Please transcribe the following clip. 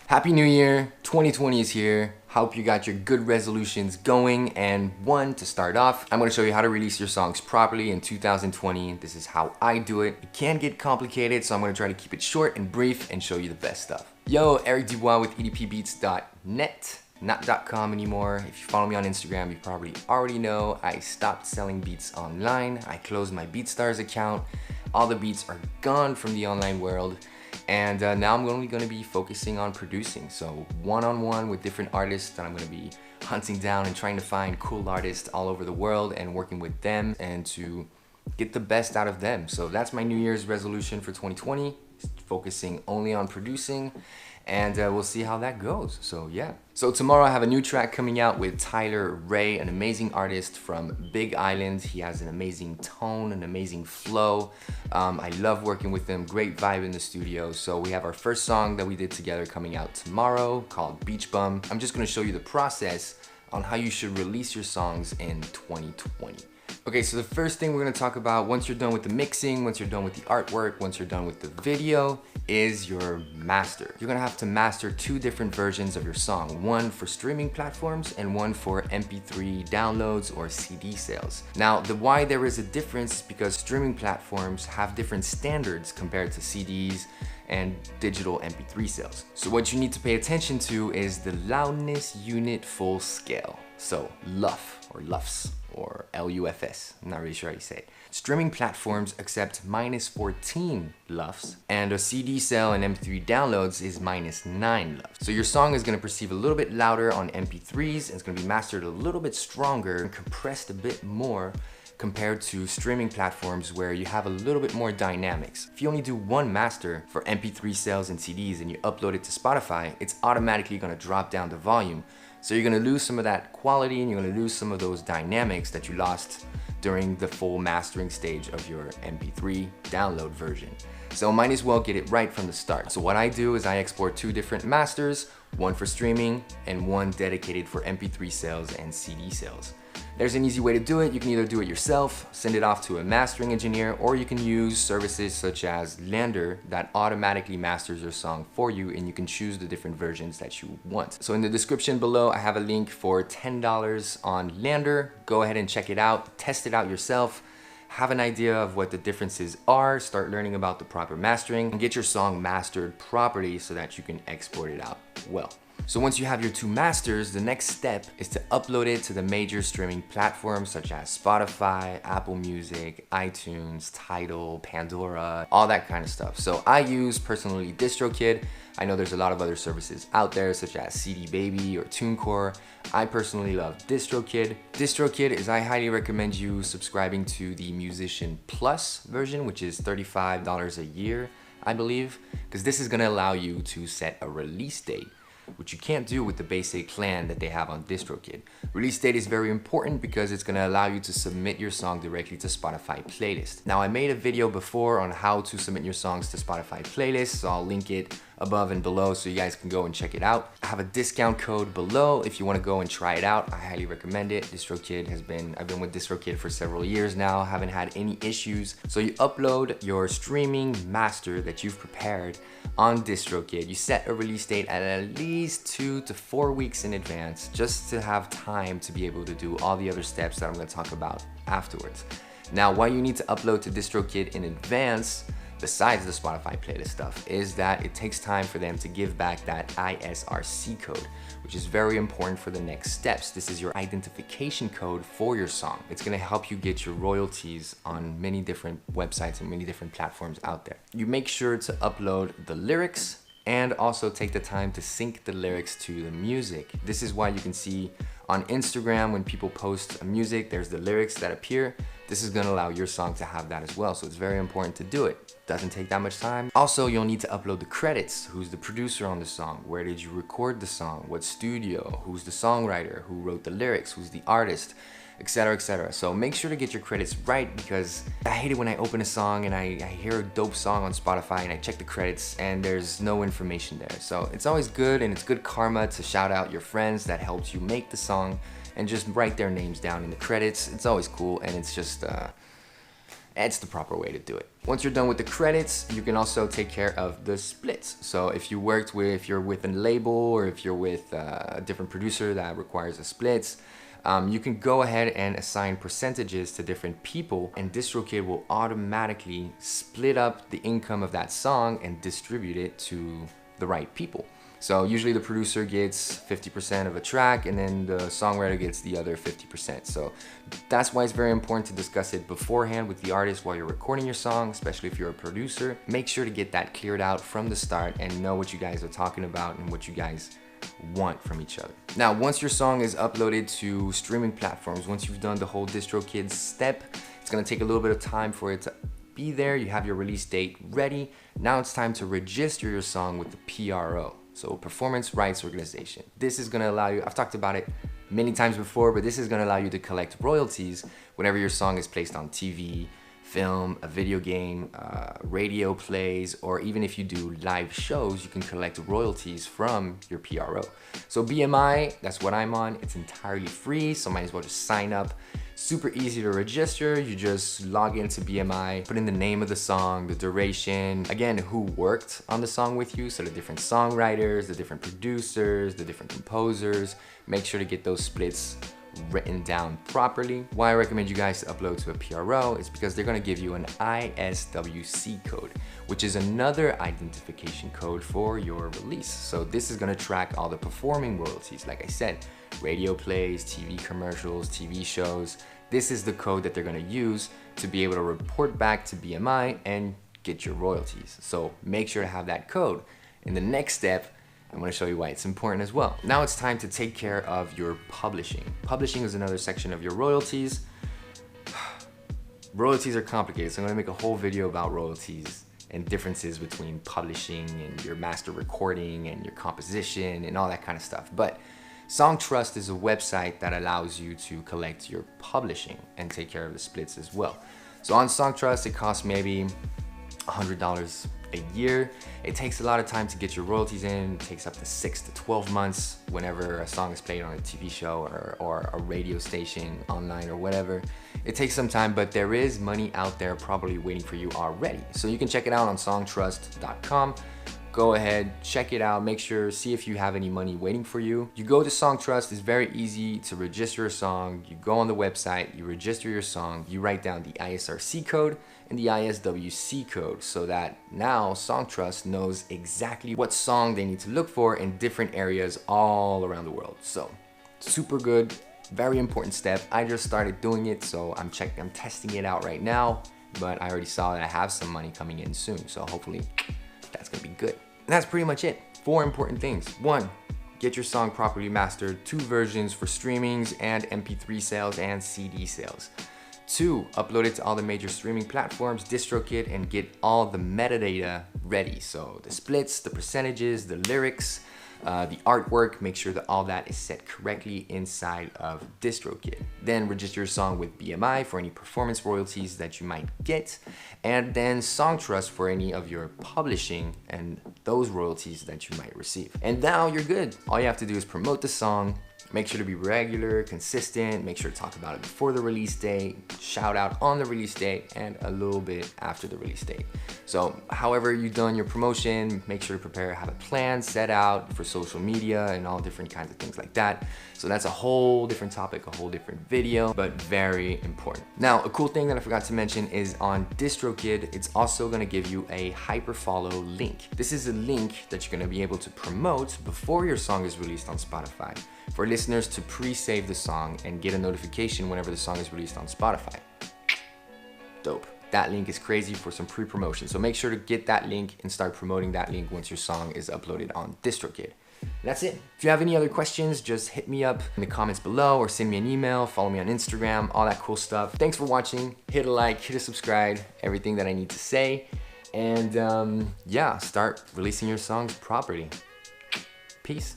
Happy New Year, 2020 is here. Hope you got your good resolutions going, and one, to start off, I'm gonna show you how to release your songs properly in 2020. This is how I do it. It can get complicated, so I'm gonna try to keep it short and brief and show you the best stuff. Yo, Eric Dubois with edpbeats.net, not .com anymore. If you follow me on Instagram, you probably already know I stopped selling beats online. I closed my BeatStars account. All the beats are gone from the online world. And now I'm only going to be focusing on producing. So one-on-one with different artists that I'm going to be hunting down and trying to find cool artists all over the world and working with them and to get the best out of them. So that's my New Year's resolution for 2020, focusing only on producing, and we'll see how that goes. So yeah. So tomorrow I have a new track coming out with Tyler Ray, an amazing artist from Big Island. He has an amazing tone, an amazing flow. I love working with him, great vibe in the studio. So we have our first song that we did together coming out tomorrow called Beach Bum. I'm just gonna show you the process on how you should release your songs in 2020. Okay, so the first thing we're gonna talk about once you're done with the mixing, once you're done with the artwork, once you're done with the video, is your master. You're gonna have to master two different versions of your song, one for streaming platforms and one for MP3 downloads or CD sales. Now, why there is a difference is because streaming platforms have different standards compared to CDs and digital MP3 sales. So what you need to pay attention to is the loudness unit full scale. So LUF or LUFS or LUFS, I'm not really sure how you say it. Streaming platforms accept -14 LUFS, and a CD sale and MP3 downloads is -9 LUFS. So your song is gonna perceive a little bit louder on MP3s, and it's gonna be mastered a little bit stronger and compressed a bit more compared to streaming platforms where you have a little bit more dynamics. If you only do one master for MP3 sales and CDs and you upload it to Spotify, it's automatically gonna drop down the volume. So you're gonna lose some of that quality and you're gonna lose some of those dynamics that you lost during the full mastering stage of your MP3 download version. So might as well get it right from the start. So what I do is I export two different masters, one for streaming and one dedicated for MP3 sales and CD sales. There's an easy way to do it. You can either do it yourself, send it off to a mastering engineer, or you can use services such as Landr that automatically masters your song for you, and you can choose the different versions that you want. So in the description below, I have a link for $10 on Landr. Go ahead and check it out, test it out yourself, have an idea of what the differences are, start learning about the proper mastering, and get your song mastered properly so that you can export it out well. So once you have your two masters, the next step is to upload it to the major streaming platforms such as Spotify, Apple Music, iTunes, Tidal, Pandora, all that kind of stuff. So I use personally DistroKid. I know there's a lot of other services out there such as CD Baby or TuneCore. I personally love DistroKid. DistroKid is, I highly recommend you subscribing to the Musician Plus version, which is $35 a year, I believe, because this is gonna allow you to set a release date, which you can't do with the basic plan that they have on DistroKid. Release date is very important because it's gonna allow you to submit your song directly to Spotify playlist. Now, I made a video before on how to submit your songs to Spotify playlists, so I'll link it above and below so you guys can go and check it out. I have a discount code below if you wanna go and try it out. I highly recommend it. I've been with DistroKid for several years now, haven't had any issues. So you upload your streaming master that you've prepared on DistroKid. You set a release date at least 2 to 4 weeks in advance, just to have time to be able to do all the other steps that I'm gonna talk about afterwards. Now, why you need to upload to DistroKid in advance, besides the Spotify playlist stuff, is that it takes time for them to give back that ISRC code, which is very important for the next steps. This is your identification code for your song. It's gonna help you get your royalties on many different websites and many different platforms out there. You make sure to upload the lyrics and also take the time to sync the lyrics to the music. This is why you can see on Instagram when people post music, there's the lyrics that appear. This is gonna allow your song to have that as well, so it's very important to do it. Doesn't take that much time. Also, you'll need to upload the credits. Who's the producer on the song? Where did you record the song? What studio? Who's the songwriter? Who wrote the lyrics? Who's the artist? Etc, etc. So make sure to get your credits right, because I hate it when I open a song and I hear a dope song on Spotify and I check the credits and there's no information there. So it's always good, and it's good karma to shout out your friends that helped you make the song and just write their names down in the credits. It's always cool, and it's just It's the proper way to do it. Once you're done with the credits, you can also take care of the splits. So if you're with a label, or if you're with a different producer that requires a splits, you can go ahead and assign percentages to different people, and DistroKid will automatically split up the income of that song and distribute it to the right people. So usually the producer gets 50% of a track, and then the songwriter gets the other 50%. So that's why it's very important to discuss it beforehand with the artist while you're recording your song, especially if you're a producer. Make sure to get that cleared out from the start and know what you guys are talking about and what you guys want from each other. Now, once your song is uploaded to streaming platforms, once you've done the whole DistroKid step, it's gonna take a little bit of time for it to be there. You have your release date ready. Now it's time to register your song with the PRO. So Performance Rights Organization. This is gonna allow you, I've talked about it many times before, but this is gonna allow you to collect royalties whenever your song is placed on TV, film, a video game, radio plays, or even if you do live shows, you can collect royalties from your PRO. So BMI, that's what I'm on. It's entirely free, so might as well just sign up. Super easy to register. You just log into BMI, put in the name of the song, the duration, again, who worked on the song with you, so the different songwriters, the different producers, the different composers. Make sure to get those splits written down properly. Why I recommend you guys to upload to a PRO is because they're gonna give you an ISWC code, which is another identification code for your release. So this is gonna track all the performing royalties. Like I said, radio plays, TV commercials, TV shows. This is the code that they're gonna use to be able to report back to BMI and get your royalties. So make sure to have that code. In the next step, I'm going to show you why it's important as well. Now it's time to take care of your publishing. Publishing is another section of your royalties. Royalties are complicated, so I'm going to make a whole video about royalties and differences between publishing and your master recording and your composition and all that kind of stuff. But Songtrust is a website that allows you to collect your publishing and take care of the splits as well. So on Songtrust, it costs maybe $100 a year. It takes a lot of time to get your royalties in. It takes up to 6 to 12 months whenever a song is played on a TV show or a radio station online or whatever. It takes some time, but there is money out there probably waiting for you already. So you can check it out on songtrust.com. Go ahead, check it out, make sure, see if you have any money waiting for you. You go to Songtrust, it's very easy to register a song. You go on the website, you register your song, you write down the ISRC code and the ISWC code so that now Songtrust knows exactly what song they need to look for in different areas all around the world. So super good, very important step. I just started doing it, so I'm testing it out right now, but I already saw that I have some money coming in soon, so hopefully that's gonna be good. And that's pretty much it. 4 important things. 1, get your song properly mastered. 2 versions for streamings and MP3 sales and CD sales. 2, upload it to all the major streaming platforms, DistroKid, and get all the metadata ready. So the splits, the percentages, the lyrics, the artwork, make sure that all that is set correctly inside of DistroKid. Then register your song with BMI for any performance royalties that you might get, and then Songtrust for any of your publishing and those royalties that you might receive. And now you're good. All you have to do is promote the song, make sure to be regular, consistent, make sure to talk about it before the release date, shout out on the release date, and a little bit after the release date. So however you've done your promotion, make sure to prepare, have a plan set out for social media and all different kinds of things like that. So that's a whole different topic, a whole different video, but very important. Now, a cool thing that I forgot to mention is on DistroKid, it's also gonna give you a hyperfollow link. This is a link that you're gonna be able to promote before your song is released on Spotify, for listeners to pre-save the song and get a notification whenever the song is released on Spotify. Dope. That link is crazy for some pre-promotion. So make sure to get that link and start promoting that link once your song is uploaded on DistroKid. That's it. If you have any other questions, just hit me up in the comments below or send me an email, follow me on Instagram, all that cool stuff. Thanks for watching. Hit a like, hit a subscribe, everything that I need to say. And yeah, start releasing your songs properly. Peace.